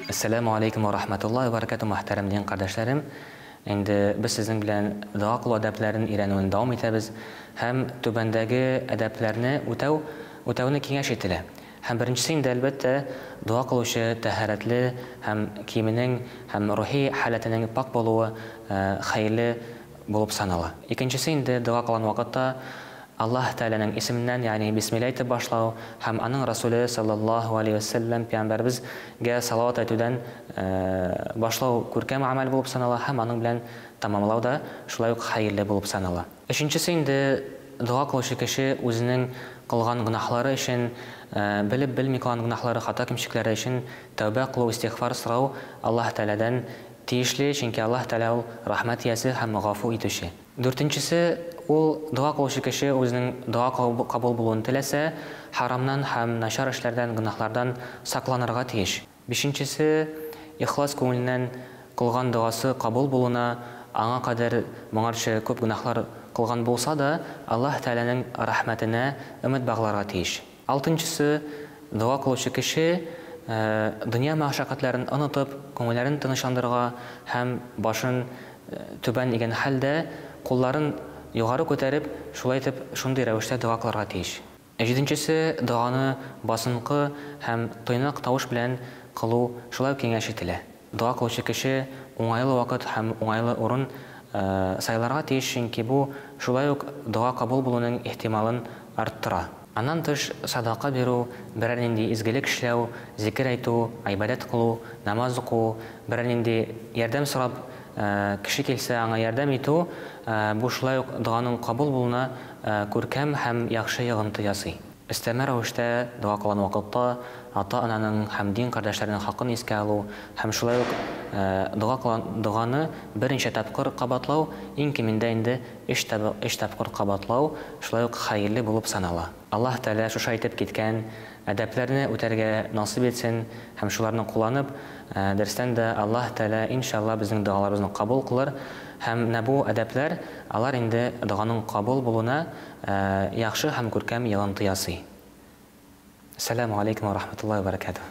Assalamu alaikum wa rahmatullahi wa barakatuh muhtaram din kardeşlerim. Endi biz sizin bilen dua kılı adablarını öğrenmeye devam etimiz. Hem tübendeki adablarını ötevini kengeş etile. Hem birincisinde elbette dua kılışı taharetli, hem kiminin hem ruhi haletinin pak buluğu hayırlı bulup sanalı. İkincisinde dua kılan vakitte Allah Teala'nın isminden yani Bismillah'ı başlağı hem anın Resulü sallallahu aleyhi ve sellem Peygamberimizge salavat etüden başlağı kurkem amel bulup sanalı hem anın bilen tamamlağı da şulay hayırlı bulup sanalı. Üçüncüsünde dua kılışı kişi özünün kılgan günahları için bilip bilmey kılan günahları hata kimşikleri için tövbe kılı istiğfar sırau Allah Teala'dan tiyişli çünkü Allah Teala rahmet yası hem gafu itüşü. Dörtüncüsü ol dua kılışı kişi özünün dua kabul bulun tilese haramdan hem naşar işlerden günahlardan saklanırga tiyiş. Beşincisi ihlas көңілінен kılgan duası kabul buluna аңа kadar moңарчы köp günahlar kılgan bolsa da Allah Teala'nın rahmetine ümit bağlarga tiyiş. Altıncısı dua kılışı kişi dünya maşakkatlerini unutup көңілләрен тынычландырырга hem başın түбән egen halde kulların yukarı көтәреп шулай итеп шундый рәвештә дуа кылырга тиеш. Җиденчесе дуаны басынкы һәм тыйнак тавыш белән кылу шулай киңәш ителә. Дуа кылучы кеше уңайлы вакыт һәм уңайлы урын сайларга тиеш, чөнки бу шулай ук дуа кабул булуның ихтималын арттыра. Аннан тыш садака бирү, берәр нинди изгелек эшләү, зикр әйтү, ибадат кылу, намаз уку, берәр нинди ярдәм сорап кеше килсә аңа ярдәм итү, бу шулай ук дуаның кабул булуына күркәм һәм яхшы йогынты ясый. Өстәмә рәвештә дуа кылган вакытта ата-ананың һәм дин кардәшләренең хакын искә алу һәм шулай ук дуаны беренче тапкыр кабатлау, иң кимендә инде 3 тапкыр кабатлау шулай ук хайырлы булып санала. Аллаһ Тәала шушы әйтеп киткән әдәпләрне үтәргә насыйп етсен һәм шуларны кулланып дәрестән дә Аллаһ Тәала иншалла безнең дуаларыбызны кабул кылыр һәм бу әдәпләр алар инде дуаның кабул булуына яхшы һәм күркәм йогынты ясый. Ассаламу алейкум ва рахматуллахи ва баракатуһ.